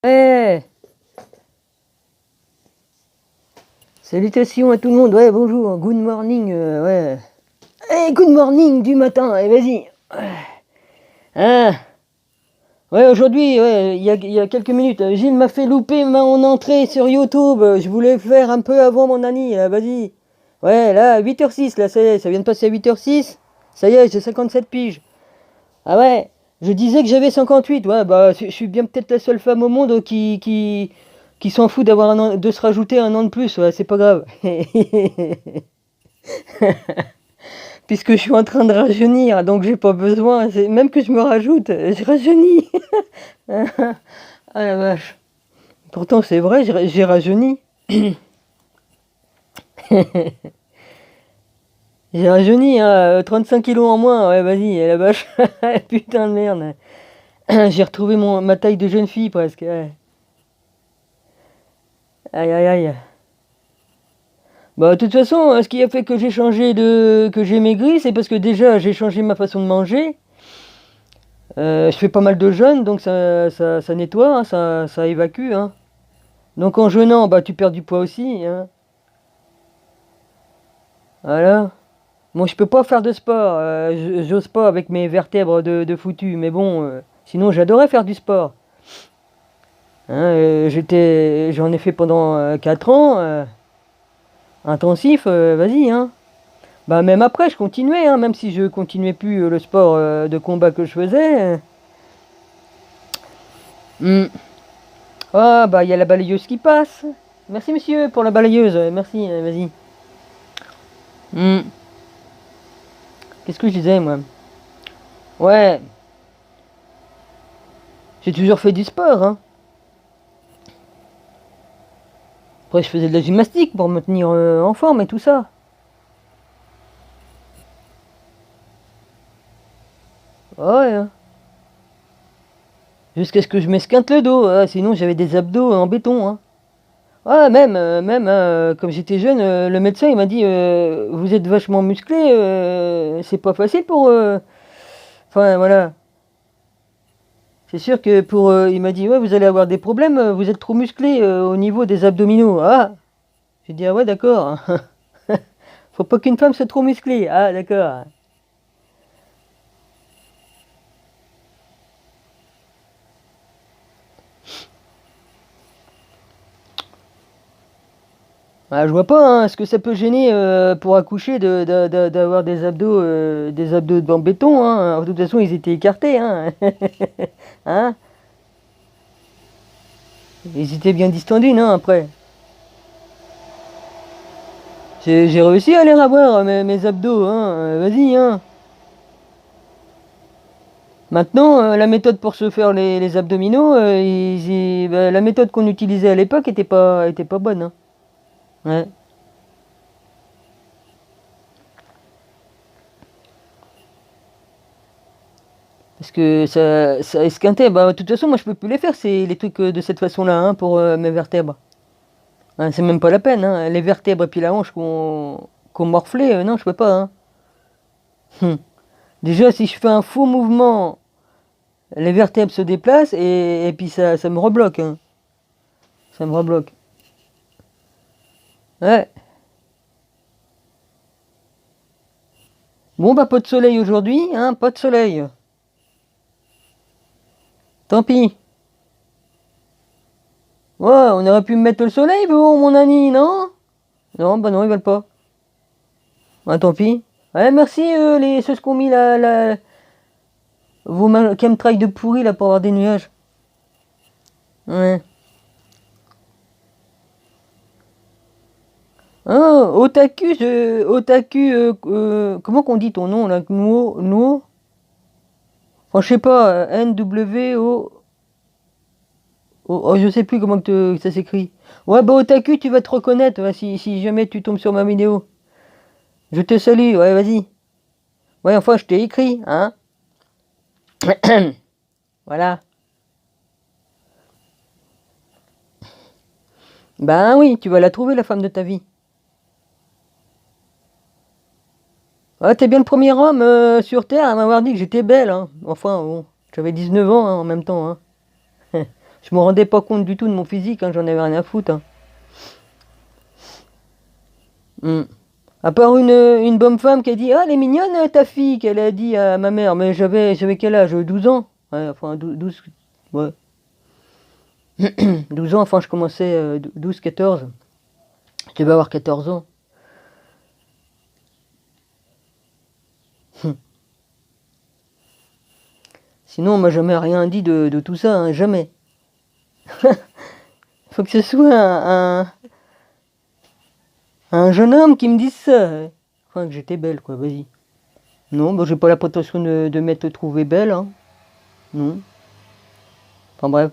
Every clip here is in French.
Ouais, salutations à tout le monde. Ouais, bonjour, good morning. Ouais. Hey, good morning du matin. Allez, vas-y. Hein? Ouais, aujourd'hui, ouais, il y a quelques minutes, Gilles m'a fait louper mon entrée sur YouTube. Je voulais faire un peu avant mon Annie. Là, vas-y. Ouais, là, 8h06, là, ça y est, ça vient de passer à 8h06. Ça y est, j'ai 57 piges. Ah ouais, je disais que j'avais 58. Ouais, bah, je suis bien peut-être la seule femme au monde qui s'en fout d'avoir de se rajouter un an de plus. Ouais, c'est pas grave. Puisque je suis en train de rajeunir, donc j'ai pas besoin. Même que je me rajoute, je rajeunis. Ah la vache. Pourtant, c'est vrai, j'ai rajeuni. J'ai rajeuni, hein, 35 kilos en moins. Ouais, vas-y, la vache. Putain de merde. J'ai retrouvé ma taille de jeune fille presque. Ouais. Aïe aïe aïe. Bah, de toute façon, ce qui a fait que que j'ai maigri, c'est parce que déjà j'ai changé ma façon de manger. Je fais pas mal de jeûne, donc ça nettoie, hein, ça évacue, hein. Donc en jeûnant, bah tu perds du poids aussi, hein. Voilà. Bon, je peux pas faire de sport, j'ose pas avec mes vertèbres de foutu, mais bon, sinon j'adorais faire du sport. Hein, j'en ai fait pendant 4 ans, intensif, vas-y, hein. Bah même après, je continuais, hein, même si je continuais plus le sport de combat que je faisais. Hmm. Ah bah il y a la balayeuse qui passe. Merci monsieur pour la balayeuse, merci, vas-y. Hmm. Qu'est-ce que je disais moi? Ouais, j'ai toujours fait du sport, hein. Après je faisais de la gymnastique pour me tenir en forme et tout ça. Ouais, hein. Jusqu'à ce que je m'esquinte le dos, sinon j'avais des abdos en béton, hein. Ah même comme j'étais jeune, le médecin il m'a dit vous êtes vachement musclé, c'est pas facile pour. Enfin voilà. C'est sûr que pour. Il m'a dit ouais vous allez avoir des problèmes, vous êtes trop musclé au niveau des abdominaux. Ah. J'ai dit ah ouais d'accord. Faut pas qu'une femme soit trop musclée. Ah d'accord. Ah, je vois pas hein, ce que ça peut gêner pour accoucher d'avoir des abdos en béton. Hein. Alors, de toute façon, ils étaient écartés. Hein. Hein. Ils étaient bien distendus, non, après. J'ai réussi à les avoir, mes abdos. Hein. Vas-y. Hein. Maintenant, la méthode pour se faire les abdominaux, bah, la méthode qu'on utilisait à l'époque était pas bonne. Hein. Ouais. Parce que ça esquintait. Bah, de toute façon, moi, je peux plus les faire, c'est les trucs de cette façon-là, hein, pour mes vertèbres. Hein, c'est même pas la peine, hein. Les vertèbres et puis la hanche qu'on morflait, non, je peux pas, hein. Hum. Déjà, si je fais un faux mouvement, les vertèbres se déplacent et puis ça me rebloque, hein. Ça me rebloque. Ouais. Bon, bah, pas de soleil aujourd'hui, hein, pas de soleil. Tant pis. Ouais, on aurait pu me mettre le soleil, bon, mon ami, non? Non, bah non, ils veulent pas. Ah, tant pis. Ouais, merci, ceux qui ont mis vos chemtrails de pourri, là, pour avoir des nuages. Ouais. Ah, Otaku, comment qu'on dit ton nom là? Nuo? Enfin, je sais pas, N-W-O. Oh, je sais plus comment que ça s'écrit. Ouais, bah Otaku, tu vas te reconnaître ouais, si jamais tu tombes sur ma vidéo. Je te salue, ouais, vas-y. Ouais, enfin, je t'ai écrit, hein? Voilà. Ben oui, tu vas la trouver, la femme de ta vie. Ouais, t'es bien le premier homme sur Terre à m'avoir dit que j'étais belle, hein. Enfin, bon, j'avais 19 ans hein, en même temps, hein. Je me rendais pas compte du tout de mon physique, hein, j'en avais rien à foutre. Hein. Hmm. À part une bonne femme qui a dit: «Ah, elle est mignonne, ta fille», qu'elle a dit à ma mère. Mais j'avais quel âge? 12 ans? Ouais, enfin 12, ouais. 12 ans, enfin je commençais 12, 14. Je devais avoir 14 ans. Sinon, on m'a jamais rien dit de tout ça, hein, jamais. Faut que ce soit un jeune homme qui me dise ça. Enfin, que j'étais belle, quoi, vas-y. Non, bah, j'ai pas la prétention de m'être trouvée belle, hein. Non. Enfin bref.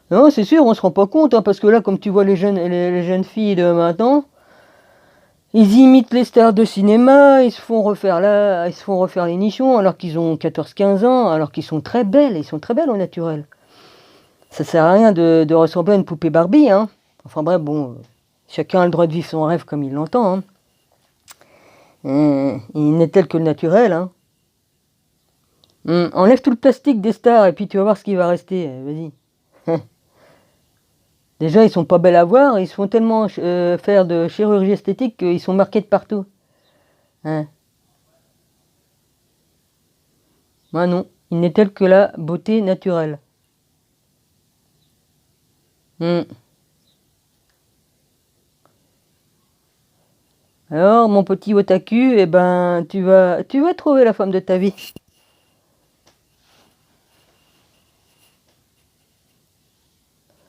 Non, c'est sûr, on se rend pas compte, hein, parce que là, comme tu vois les jeunes filles de maintenant, ils imitent les stars de cinéma, ils se font refaire les nichons, alors qu'ils ont 14, 15 ans, alors qu'ils sont très belles, ils sont très belles au naturel. Ça sert à rien de ressembler à une poupée Barbie, hein. Enfin bref, bon, chacun a le droit de vivre son rêve comme il l'entend, hein. Il n'est tel que le naturel, hein. Enlève tout le plastique des stars et puis tu vas voir ce qui va rester, vas-y. Déjà, ils sont pas belles à voir, ils se font tellement faire de chirurgie esthétique qu'ils sont marqués de partout. Hein. Moi non, il n'est tel que la beauté naturelle. Hmm. Alors, mon petit otaku, eh ben, tu vas trouver la femme de ta vie.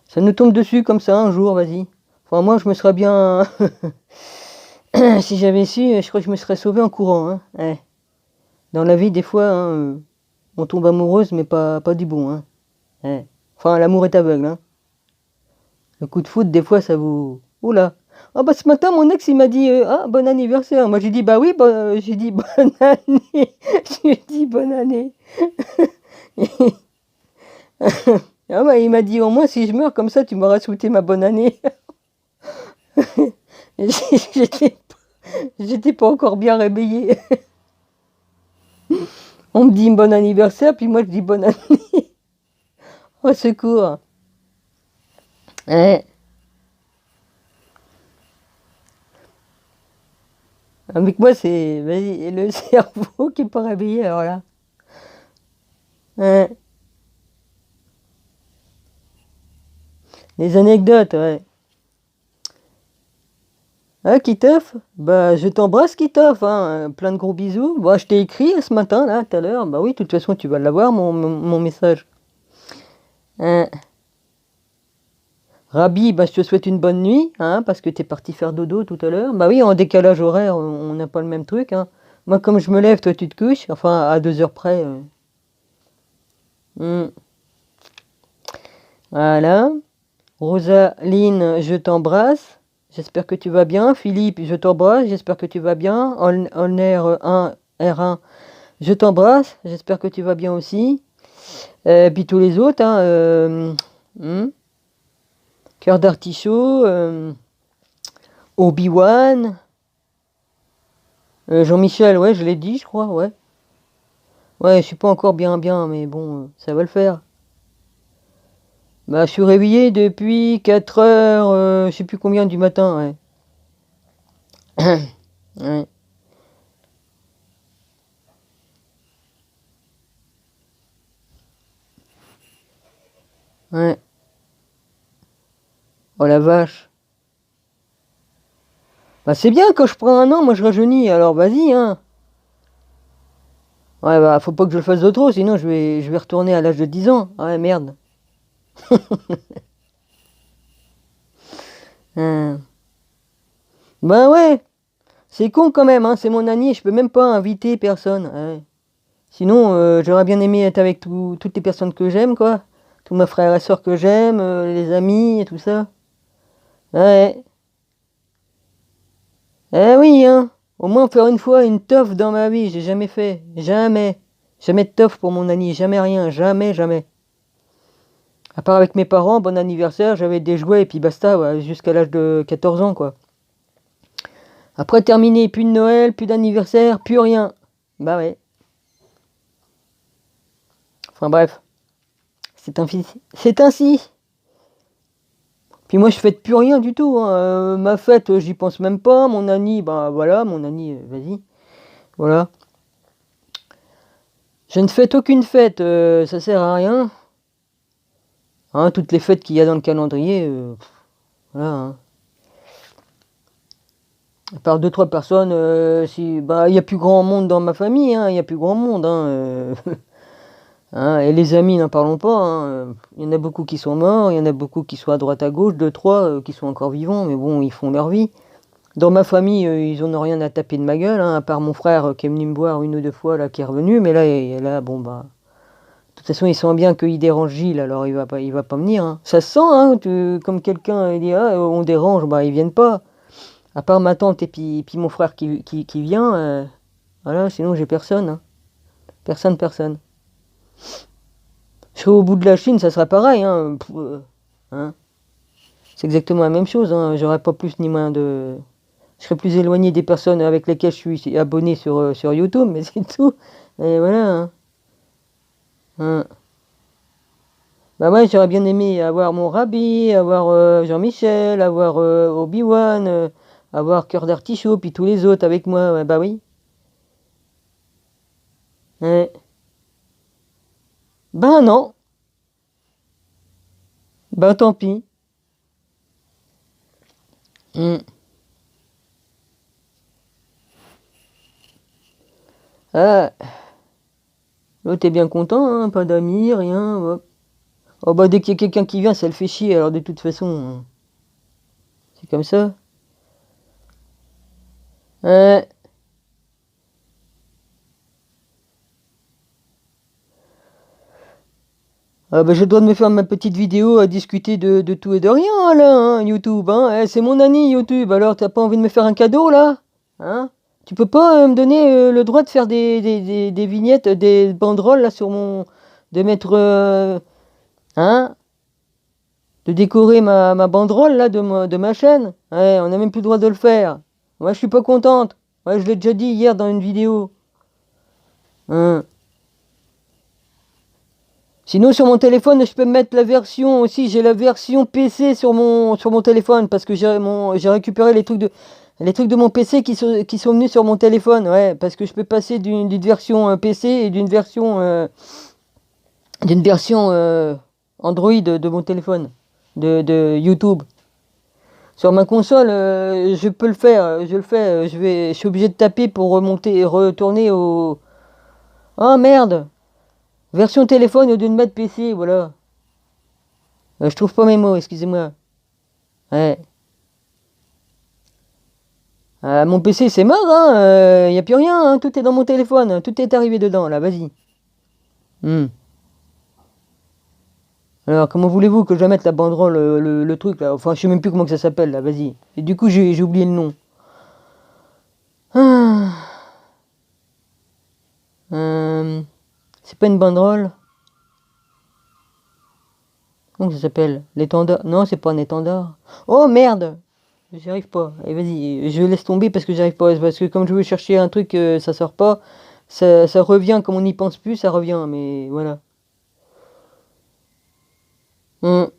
Ça nous tombe dessus comme ça un jour, vas-y. Enfin, moi, je me serais bien... Si j'avais su, je crois que je me serais sauvé en courant, hein. Ouais. Dans la vie, des fois, hein, on tombe amoureuse, mais pas du bon, hein. Ouais. Enfin, l'amour est aveugle, hein. Le coup de foot, des fois, ça vous... Oula. Ah bah ce matin, mon ex, il m'a dit «Ah, bon anniversaire». Moi, j'ai dit «Bah oui, j'ai dit bonne année». J'ai dit «Bonne année». Ah bah, il m'a dit «Au moins, si je meurs comme ça, tu m'auras souhaité ma bonne année». J'étais j'étais pas encore bien réveillée. On me dit bon anniversaire, puis moi je dis bonne année. Au secours. Ouais. Avec moi, c'est vas-y, le cerveau qui est pas réveillé, alors là. Ouais. Les anecdotes, ouais. Ah, Kitov? Bah, je t'embrasse, Kitov, hein. Plein de gros bisous. Bah, je t'ai écrit ce matin, là, tout à l'heure. Bah oui, de toute façon, tu vas l'avoir, mon message. Hein. Rabi, bah, je te souhaite une bonne nuit, hein, parce que t'es parti faire dodo tout à l'heure. Bah oui, en décalage horaire, on n'a pas le même truc, hein. Moi, comme je me lève, toi, tu te couches. Enfin, à 2 heures près. Hmm. Voilà. Rosaline, je t'embrasse. J'espère que tu vas bien. Philippe, je t'embrasse. J'espère que tu vas bien. Honner 1, R1, je t'embrasse. J'espère que tu vas bien aussi. Puis tous les autres, hein, hmm, Cœur d'artichaut, Obi-Wan, Jean-Michel, ouais, je l'ai dit, je crois, ouais. Ouais, je suis pas encore bien, mais bon, ça va le faire. Bah, je suis réveillé depuis 4 heures, je sais plus combien du matin, ouais. Ouais, ouais. Oh la vache. Bah, c'est bien, quand je prends un an, moi je rajeunis, alors vas-y, hein. Ouais, bah, faut pas que je le fasse de trop, sinon je vais retourner à l'âge de 10 ans. Ouais, merde. Hein. Bah ouais, c'est con quand même, hein, c'est mon année, je peux même pas inviter personne. Ouais. Sinon, j'aurais bien aimé être avec toutes les personnes que j'aime, quoi. Tous mes frères et sœurs que j'aime, les amis et tout ça. Ouais. Eh oui, hein. Au moins faire une fois une teuf dans ma vie, j'ai jamais fait. Jamais. Jamais de teuf pour mon année, jamais rien, jamais, jamais. À part avec mes parents, bon anniversaire, j'avais des jouets et puis basta, ouais, jusqu'à l'âge de 14 ans, quoi. Après terminé, plus de Noël, plus d'anniversaire, plus rien. Bah ouais. Enfin bref, c'est ainsi. Puis moi je fête plus rien du tout, hein. Ma fête, j'y pense même pas. Mon Annie, bah voilà, mon Annie, vas-y, voilà. Je ne fête aucune fête, ça sert à rien. Hein, toutes les fêtes qu'il y a dans le calendrier, voilà. Hein. À part deux trois personnes, si bah il y a plus grand monde dans ma famille, hein, il y a plus grand monde, hein, hein, et les amis, n'en parlons pas. Hein. Il y en a beaucoup qui sont morts, il y en a beaucoup qui sont à droite à gauche, deux trois qui sont encore vivants, mais bon, ils font leur vie. Dans ma famille, ils en ont rien à taper de ma gueule, hein, à part mon frère qui est venu me voir une ou deux fois là, qui est revenu, mais là, bon bah, de toute façon, il sent bien qu'il dérange Gilles, alors il va pas venir. Hein. Ça se sent, hein, comme quelqu'un il dit ah on dérange, bah ils viennent pas. À part ma tante et puis mon frère qui vient, voilà, sinon j'ai personne. Hein. Personne. Je serais au bout de la Chine, ça serait pareil. Hein. Hein. C'est exactement la même chose. Hein. J'aurais pas plus ni moins de. Je serais plus éloigné des personnes avec lesquelles je suis abonné sur YouTube, mais c'est tout. Et voilà. Hein. Hein. Bah ouais, j'aurais bien aimé avoir mon Rabbi, avoir Jean-Michel, avoir Obi-Wan, avoir Cœur d'Artichaut, puis tous les autres avec moi. Ouais, bah oui. Ouais. Ben non. Ben tant pis. Hmm. Ah, l'autre est bien content, hein, pas d'amis, rien. Ouais. Oh bah dès qu'il y a quelqu'un qui vient, ça le fait chier, alors de toute façon, c'est comme ça. Ouais. Ah bah je dois me faire ma petite vidéo à discuter de tout et de rien là, hein, YouTube. Hein. Eh, c'est mon ami YouTube, alors t'as pas envie de me faire un cadeau là? Hein? Tu peux pas me donner le droit de faire des vignettes, des banderoles là sur mon. De mettre. Hein? De décorer ma banderole là de ma chaîne? Ouais, on n'a même plus le droit de le faire. Moi je suis pas contente. Ouais, je l'ai déjà dit hier dans une vidéo. Hein? Sinon sur mon téléphone, je peux mettre la version aussi, j'ai la version PC sur mon téléphone parce que j'ai récupéré les trucs de mon PC qui sont venus sur mon téléphone, ouais, parce que je peux passer d'une version PC et d'une version Android de mon téléphone de YouTube. Sur ma console, je peux le faire, je le fais, je suis obligé de taper pour remonter et retourner au. Oh merde! Version téléphone au lieu de mettre PC, voilà. Je trouve pas mes mots, excusez-moi. Ouais. Mon PC c'est mort, hein. Y a plus rien, hein. Tout est dans mon téléphone. Tout est arrivé dedans, là, vas-y. Hmm. Alors, comment voulez-vous que je mette la banderole, le truc, là? Enfin, je sais même plus comment que ça s'appelle, là, vas-y. Et du coup, j'ai oublié le nom. Ah. C'est pas une banderole? Comment ça s'appelle? L'étendard? Non, c'est pas un étendard. Oh merde! J'y arrive pas. Allez, vas-y, je laisse tomber parce que j'y arrive pas. Parce que comme je veux chercher un truc, ça sort pas. Ça revient comme on n'y pense plus, ça revient. Mais voilà. Hum.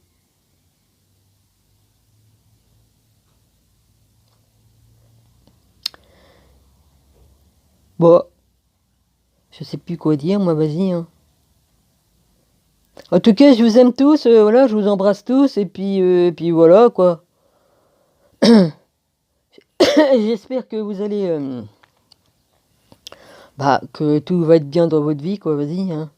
Bon, je sais plus quoi dire, moi, vas-y. Hein. En tout cas, je vous aime tous. Voilà, je vous embrasse tous. Et puis voilà, quoi. J'espère que vous allez. Bah, que tout va être bien dans votre vie, quoi. Vas-y. Hein.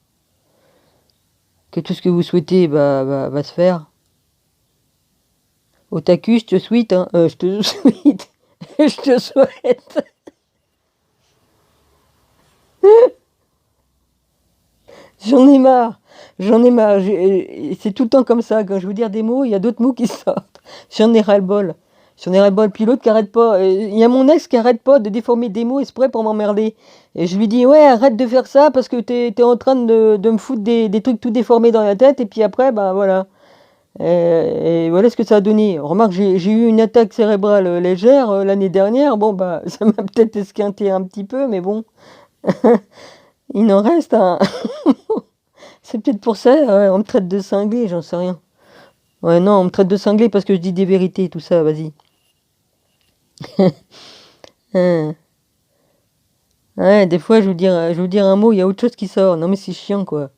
Que tout ce que vous souhaitez va se faire. Otaku, je te souhaite, hein. Je te souhaite. Je te souhaite. J'en ai marre. J'en ai marre. C'est tout le temps comme ça. Quand je veux dire des mots, il y a d'autres mots qui sortent. J'en ai ras-le-bol. J'en ai ras-le-bol. Puis l'autre qui arrête pas. Il y a mon ex qui arrête pas de déformer des mots exprès pour m'emmerder. Et je lui dis, ouais, arrête de faire ça parce que t'es en train de me foutre des trucs tout déformés dans la tête. Et puis après, bah voilà. Et voilà ce que ça a donné. Remarque, j'ai eu une attaque cérébrale légère l'année dernière. Bon, bah, ça m'a peut-être esquinté un petit peu, mais bon, il en reste un. C'est peut-être pour ça, ouais, on me traite de cinglé, j'en sais rien. Ouais, non, on me traite de cinglé parce que je dis des vérités, tout ça, vas-y. Hein. Ouais, des fois, je vous dire un mot, il y a autre chose qui sort. Non, mais c'est chiant, quoi.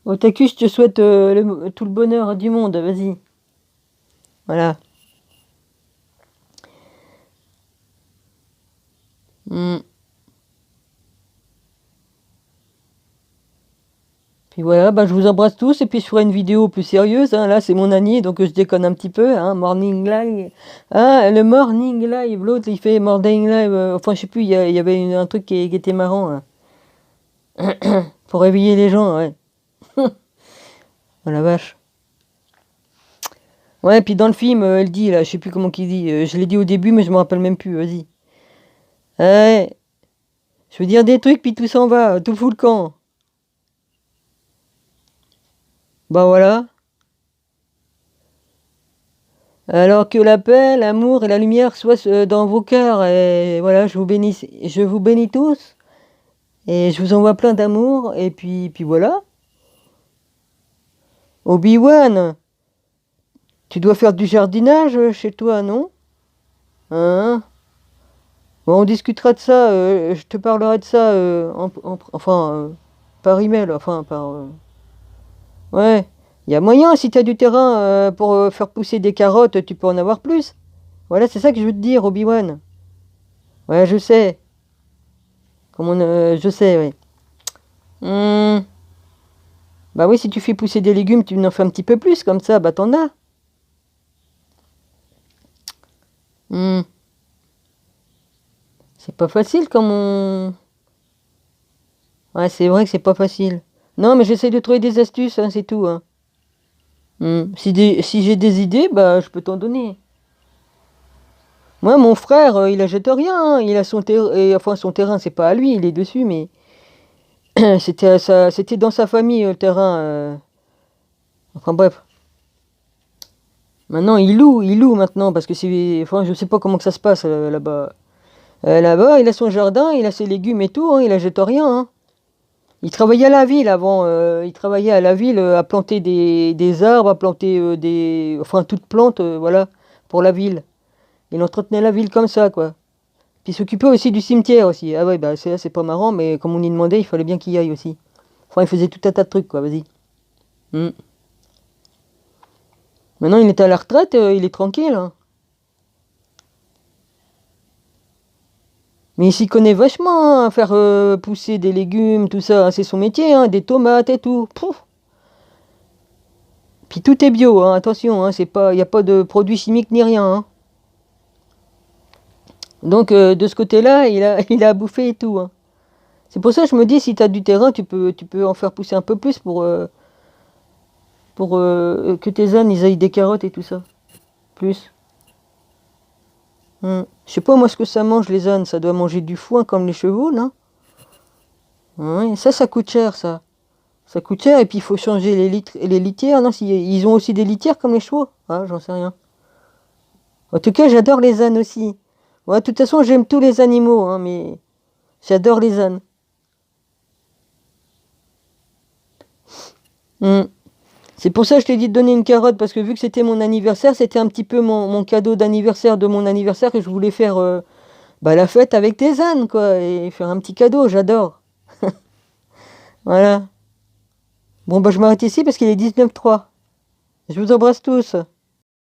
Otaku, je te souhaite tout le bonheur du monde, vas-y. Voilà. Hmm. Puis voilà, bah, je vous embrasse tous et puis je ferai une vidéo plus sérieuse, hein. Là, c'est mon année, donc je déconne un petit peu, hein. Morning live. Ah, le morning live, l'autre, il fait morning live. Enfin, je sais plus, il y avait un truc qui était marrant, hein. Pour réveiller les gens, ouais. Oh la vache. Ouais, puis dans le film, elle dit, là, je sais plus comment qu'il dit. Je l'ai dit au début, mais je me rappelle même plus, vas-y. Ouais, je veux dire des trucs, puis tout s'en va, tout fout le camp. Bah voilà. Alors que la paix, l'amour et la lumière soient dans vos cœurs. Et voilà, je vous bénis tous. Et je vous envoie plein d'amour. Et puis voilà. Obi-Wan, tu dois faire du jardinage chez toi, non? Hein? Bon, on discutera de ça. Je te parlerai de ça. Enfin, par email. Enfin, par. Ouais. Il y a moyen, si tu as du terrain pour faire pousser des carottes, tu peux en avoir plus. Voilà, c'est ça que je veux te dire, Obi-Wan. Ouais, je sais. Je sais, ouais. Hmm. Bah oui, si tu fais pousser des légumes, tu en fais un petit peu plus, comme ça, bah t'en as. Hmm. C'est pas facile comme on... Ouais, c'est vrai que c'est pas facile. Non, mais j'essaie de trouver des astuces, hein, c'est tout, hein. Si j'ai des idées, bah je peux t'en donner. Moi, mon frère, il achète rien, hein. Il a son terrain, enfin son terrain, c'est pas à lui, il est dessus, mais c'était dans sa famille, le terrain. Enfin bref. Maintenant, il loue maintenant, parce que c'est... Enfin, je sais pas comment que ça se passe là-bas. Là-bas, il a son jardin, il a ses légumes et tout, hein, il achète rien, hein. Il travaillait à la ville avant, il travaillait à la ville à planter des arbres, à planter enfin toutes plantes, voilà, pour la ville. Il entretenait la ville comme ça, quoi. Puis il s'occupait aussi du cimetière aussi. Ah ouais, bah c'est pas marrant, mais comme on y demandait, il fallait bien qu'il y aille aussi. Enfin, il faisait tout un tas de trucs, quoi, vas-y. Hmm. Maintenant, il est à la retraite, il est tranquille, hein. Mais il s'y connaît vachement, hein, à faire pousser des légumes, tout ça, hein, c'est son métier, hein, des tomates et tout. Pouf. Puis tout est bio, hein, attention, hein, c'est pas, y a pas de produits chimiques ni rien, hein. Donc de ce côté-là, il a à bouffer et tout, hein. C'est pour ça que je me dis, si tu as du terrain, tu peux en faire pousser un peu plus pour que tes ânes ils aillent des carottes et tout ça. Plus. Je sais pas moi ce que ça mange les ânes, ça doit manger du foin comme les chevaux, non? Ouais, ça coûte cher ça. Ça coûte cher et puis il faut changer les litières, non? Si, ils ont aussi des litières comme les chevaux? Ah, j'en sais rien. En tout cas, j'adore les ânes aussi. Ouais, de toute façon, j'aime tous les animaux, hein, mais j'adore les ânes. Hmm. C'est pour ça que je t'ai dit de donner une carotte, parce que vu que c'était mon anniversaire, c'était un petit peu mon cadeau d'anniversaire de mon anniversaire que je voulais faire bah, la fête avec tes ânes, quoi, et faire un petit cadeau, j'adore. Voilà. Bon, bah je m'arrête ici parce qu'il est 19h03. Je vous embrasse tous.